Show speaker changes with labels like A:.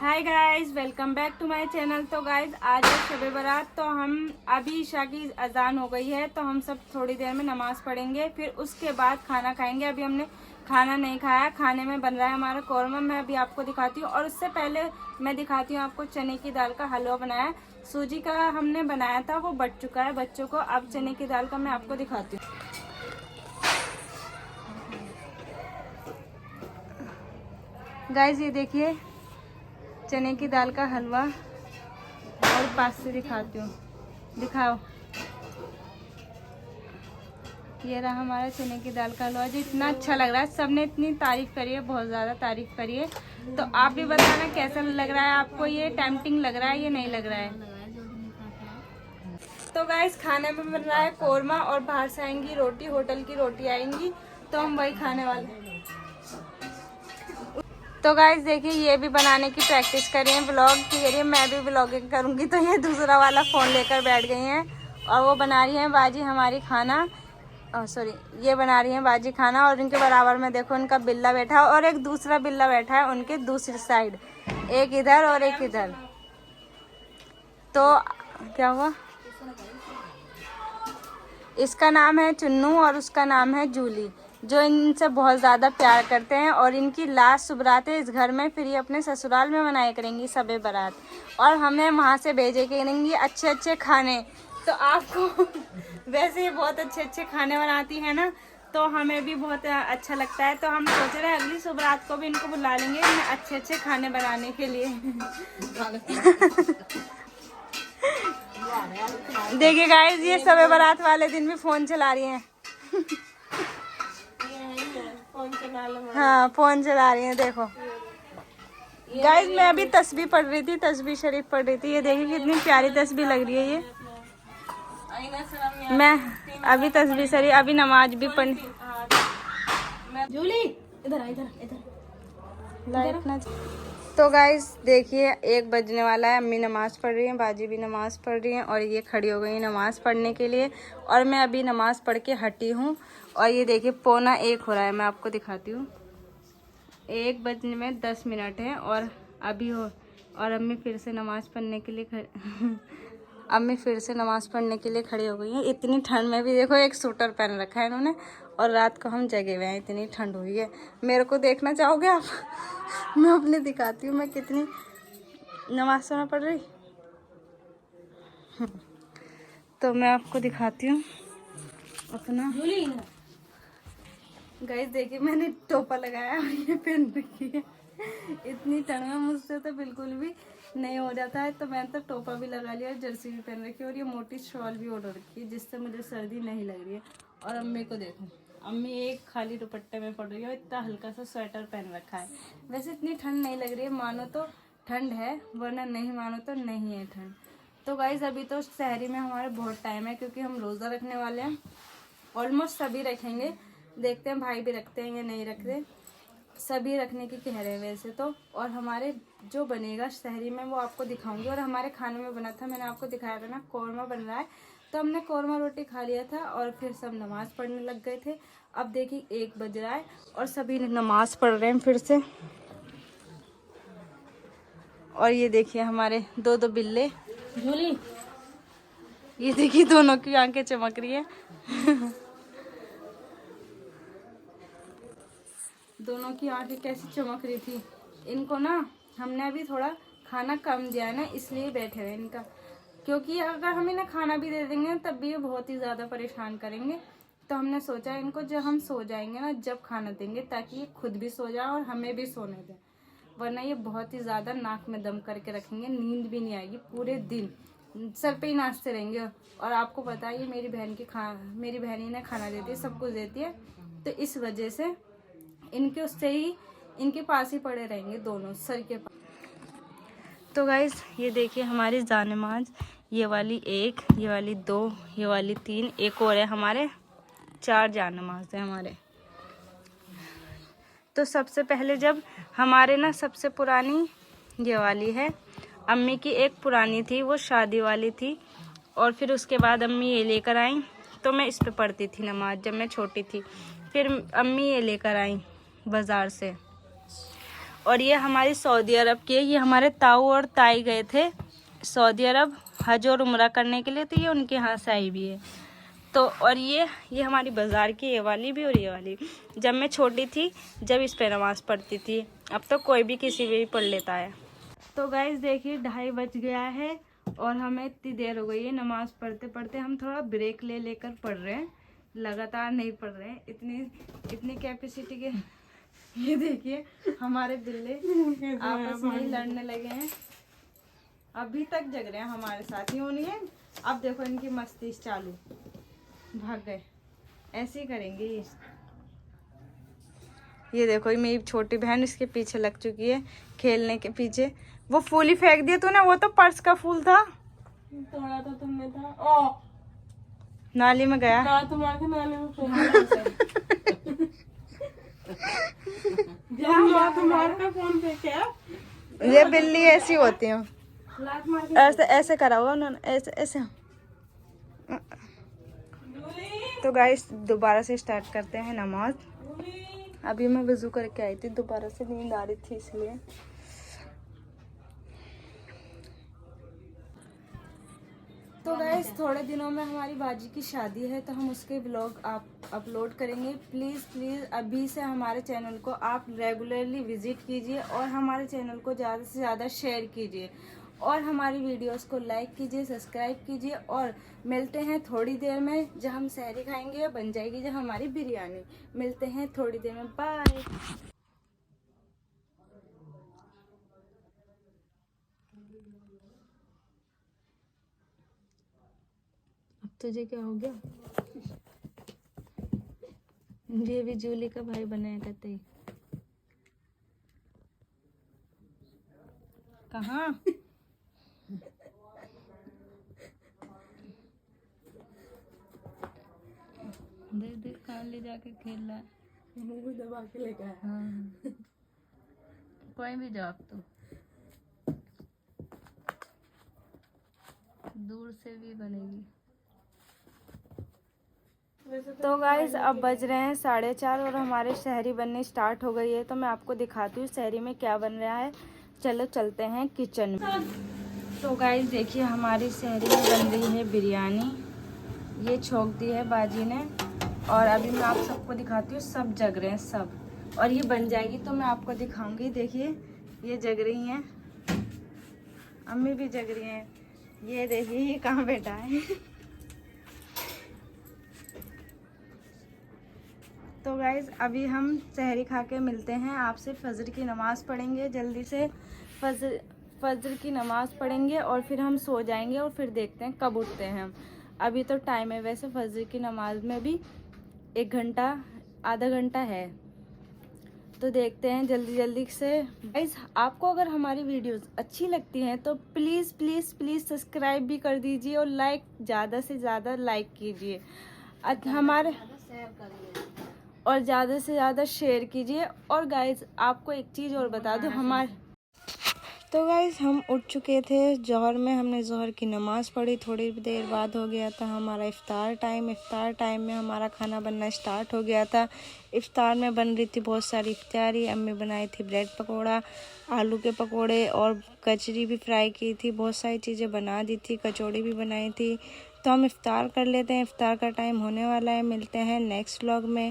A: Hi guys, welcome back to my channel. तो guys आज है शब बारात। तो हम अभी ईशा की अजान हो गई है, तो हम सब थोड़ी देर में नमाज पढ़ेंगे, फिर उसके बाद खाना खाएंगे। अभी हमने खाना नहीं खाया, खाने में बन रहा है हमारा कौरमा। मैं अभी आपको दिखाती हूँ, और उससे पहले मैं दिखाती हूँ आपको चने की दाल का हलवा बनाया है। सूजी का हमने बनाया था, वो बच चुका है बच्चों को। अब चने की दाल का मैं आपको दिखाती हूँ। गाइस ये देखिए चने की दाल का हलवा, और पास से दिखाती हूँ। दिखाओ, ये रहा हमारा चने की दाल का हलवा, जो इतना अच्छा लग रहा है। सबने इतनी तारीफ करी है, बहुत ज़्यादा तारीफ करी है। तो आप भी बताना कैसा लग रहा है आपको, ये टेम्पटिंग लग रहा है या नहीं लग रहा है। तो गाइस खाने में बन रहा है कौरमा, और बाहर से आएंगी रोटी, होटल की रोटी आएंगी, तो हम वही खाने वाले हैं। तो गाइस देखिए ये भी बनाने की प्रैक्टिस कर रही हैं, व्लॉग की जरिए। मैं भी व्लॉगिंग करूंगी, तो ये दूसरा वाला फ़ोन लेकर बैठ गई हैं, और वो बना रही हैं बाजी हमारी खाना। सॉरी, ये बना रही हैं बाजी खाना, और उनके बराबर में देखो उनका बिल्ला बैठा है, और एक दूसरा बिल्ला बैठा है उनके दूसरी साइड, एक इधर और एक इधर। तो क्या हुआ, इसका नाम है चुन्नू और उसका नाम है जूली, जो इनसे बहुत ज़्यादा प्यार करते हैं। और इनकी लास्ट शुभ रात है इस घर में, फिर ये अपने ससुराल में मनाया करेंगी सबे बारात, और हमें वहाँ से भेजे करेंगी अच्छे अच्छे खाने। तो आपको वैसे ही बहुत अच्छे अच्छे खाने बनाती है ना, तो हमें भी बहुत अच्छा लगता है। तो हम सोच रहे हैं अगली शुभ रात को भी इनको बुला लेंगे अच्छे अच्छे खाने बनाने के लिए। देखिए गाइस ये सबे बारात वाले दिन भी फोन चला रही हैं। हाँ फोन चला रही हैं। देखो गाइस मैं अभी तस्बीह पढ़ रही थी, तस्बीह शरीफ पढ़ रही थी। ये देखिए कितनी प्यारी तस्बीह लग रही है ये। मैं अभी तस्बीह शरीफ, अभी नमाज भी पढ़। जूली इधर लाइट ना। तो गाइस देखिए 1 बजने वाला है, अम्मी नमाज़ पढ़ रही हैं, बाजी भी नमाज़ पढ़ रही हैं, और ये खड़ी हो गई नमाज़ पढ़ने के लिए, और मैं अभी नमाज़ पढ़ के हटी हूँ। और ये देखिए 12:45 हो रहा है, मैं आपको दिखाती हूँ। 1 बजने में 10 मिनट है, और अभी हो, और अम्मी फिर से नमाज़ पढ़ने के लिए अम्मी फिर से नमाज़ पढ़ने के लिए खड़ी हो गई हैं। इतनी ठंड में भी देखो एक स्वेटर पहन रखा है इन्होंने, और रात को हम जगे हुए हैं, इतनी ठंड हुई है। मेरे को देखना चाहोगे आप? मैं अपने दिखाती हूँ मैं कितनी नमाज सुना पढ़ रही। तो मैं आपको दिखाती हूँ अपना। गाइस देखिए मैंने टोपा लगाया और ये पहन रखी है। इतनी ठंड में मुझसे तो बिल्कुल भी नहीं हो जाता है, तो मैंने तो टोपा भी लगा लिया, जर्सी भी पहन रखी है, और ये मोटी शॉल भी ओढ़ रखी है, जिससे मुझे सर्दी नहीं लग रही है। और अम्मी को देखो, अम्मी एक खाली दुपट्टे में पड़ रही है, और इतना हल्का सा स्वेटर पहन रखा है। वैसे इतनी ठंड नहीं लग रही है, मानो तो ठंड है, वरना नहीं मानो तो नहीं है ठंड। तो गाइस अभी तो शहरी में हमारे बहुत टाइम है, क्योंकि हम रोज़ा रखने वाले हैं। ऑलमोस्ट सभी रखेंगे, देखते हैं भाई भी रखते हैं या नहीं रखते। सभी रखने की कह रहे हैं वैसे तो। और हमारे जो बनेगा शहरी में वो आपको दिखाऊंगी। और हमारे खाने में बना था, मैंने आपको दिखाया था ना, कौरमा बन रहा है। तो हमने कौरमा रोटी खा लिया था, और फिर सब नमाज़ पढ़ने लग गए थे। अब देखिए 1 बज रहा है, और सभी नमाज़ पढ़ रहे हैं फिर से। और ये देखिए हमारे 2 बिल्ले झूली, ये देखिए दोनों की आंखें चमक रही है। दोनों की आंखें कैसी चमक रही थी। इनको ना हमने अभी थोड़ा खाना कम दिया है ना, इसलिए बैठे हुए इनका। क्योंकि अगर हम इन्हें खाना भी दे देंगे तब भी ये बहुत ही ज़्यादा परेशान करेंगे। तो हमने सोचा इनको जब हम सो जाएंगे ना, जब खाना देंगे, ताकि ये खुद भी सो जाए और हमें भी सोने दें, वरना ये बहुत ही ज़्यादा नाक में दम करके रखेंगे, नींद भी नहीं आएगी, पूरे दिन सर पे ही नाचते रहेंगे। और आपको पता है ये मेरी बहन इन्हें खाना देती है, सब कुछ देती है, तो इस वजह से इनके उससे ही इनके पास ही पड़े रहेंगे दोनों, सर के पास। तो गाइस ये देखिए हमारी जानमाज, ये वाली 1, ये वाली 2, ये वाली 3, एक और है, हमारे 4 जानमाज है हमारे। तो सबसे पहले जब हमारे ना सबसे पुरानी ये वाली है, अम्मी की एक पुरानी थी, वो शादी वाली थी, और फिर उसके बाद अम्मी ये लेकर आई, तो मैं इस पे पढ़ती थी नमाज जब मैं छोटी थी। फिर अम्मी ये लेकर आई बाज़ार से, और ये हमारी सऊदी अरब की है। ये हमारे ताऊ और ताई गए थे सऊदी अरब हज और उम्रा करने के लिए, तो ये उनके यहाँ से आई भी है। तो और ये हमारी बाज़ार की, ये वाली भी और ये वाली। जब मैं छोटी थी जब इस पे नमाज़ पढ़ती थी, अब तो कोई भी किसी पे भी पढ़ लेता है। तो गाइस देखिए 2:30 बज गया है और हमें इतनी देर हो गई है नमाज़ पढ़ते पढ़ते। हम थोड़ा ब्रेक ले लेकर पढ़ रहे हैं, लगातार नहीं पढ़ रहे हैं। इतनी कैपेसिटी के ये देखिए हमारे बिल्ले आपस में ही लड़ने लगे हैं। अभी तक जग रहे हैं हमारे साथ ही होनी है। अब देखो इनकी मस्ती चालू, भाग गए। ऐसे ही करेंगे ये देखो मेरी छोटी बहन इसके पीछे लग चुकी है खेलने के पीछे। वो फूल ही फेंक दिया तूने, वो तो पर्स का फूल था,
B: तोड़ा तो तुमने था। ओ
A: नाली में गया
B: ना, तुम्हारे नाले में तुम्हारे पे फोन पे क्या?
A: ये बिल्ली ऐसी होती है, ऐसे ऐसे करा हुआ उन्होंने, ऐसे ऐसे। तो गाइस दोबारा से स्टार्ट करते हैं नमाज। अभी मैं वज़ू करके आई थी, दोबारा से नींद आ रही थी इसलिए। तो गाइस थोड़े दिनों में हमारी बाजी की शादी है, तो हम उसके ब्लॉग आप अपलोड करेंगे। प्लीज़ अभी से हमारे चैनल को आप रेगुलरली विजिट कीजिए और हमारे चैनल को ज़्यादा से ज़्यादा शेयर कीजिए और हमारी वीडियोस को लाइक कीजिए, सब्सक्राइब कीजिए। और मिलते हैं थोड़ी देर में, जब हम सहरी खाएंगे बन जाएगी जब हमारी बिरयानी। मिलते हैं थोड़ी देर में, बाय। अब तुझे क्या हो गया? ये भी जूली का भाई बनाया करते ही। कहाँ? देख कहाँ ले जाके खेल रहा है,
B: मुंह में दबा के लेकर आया।
A: हाँ। कोई भी जाओ तो दूर से भी बनेगी। तो गाइस अब बज रहे हैं 4:30 और हमारे सहरी बननी स्टार्ट हो गई है। तो मैं आपको दिखाती हूँ सहरी में क्या बन रहा है। चलो चलते हैं किचन में। तो गाइस देखिए हमारी सहरी में बन रही है बिरयानी। ये छोंक दी है बाजी ने और अभी मैं आप सबको दिखाती हूँ। सब जग रहे हैं सब, और ये बन जाएगी तो मैं आपको दिखाऊंगी। देखिए ये जग रही हैं, अम्मी भी जग रही हैं। ये देखिए ये कहाँ बैठा है। तो गाइज़ अभी हम सहरी खा के मिलते हैं आपसे। फजर की नमाज़ पढ़ेंगे जल्दी से, फजर की नमाज़ पढ़ेंगे और फिर हम सो जाएंगे और फिर देखते हैं कब उठते हैं हम। अभी तो टाइम है वैसे फजर की नमाज में भी 1 घंटा आधा घंटा है, तो देखते हैं जल्दी से। गाइस आपको अगर हमारी वीडियोस अच्छी लगती हैं तो प्लीज़ सब्सक्राइब भी कर दीजिए और लाइक ज़्यादा से ज़्यादा लाइक कीजिए हमारे, और ज़्यादा से ज़्यादा शेयर कीजिए। और गाइस आपको एक चीज़ और बता दूं, हमारे तो गाइस हम उठ चुके थे जोहर में, हमने जोहर की नमाज़ पढ़ी। थोड़ी देर बाद हो गया था हमारा इफ़्तार टाइम में हमारा खाना बनना स्टार्ट हो गया था। इफ़्तार में बन रही थी बहुत सारी इफ्तारी। अम्मी बनाई थी ब्रेड पकोड़ा, आलू के पकोड़े और कचरी भी फ्राई की थी। बहुत सारी चीज़ें बना दी थी, कचौड़ी भी बनाई थी। तो हम इफ़्तार कर लेते हैं, इफ़्तार का टाइम होने वाला है। मिलते हैं नेक्स्ट व्लॉग में।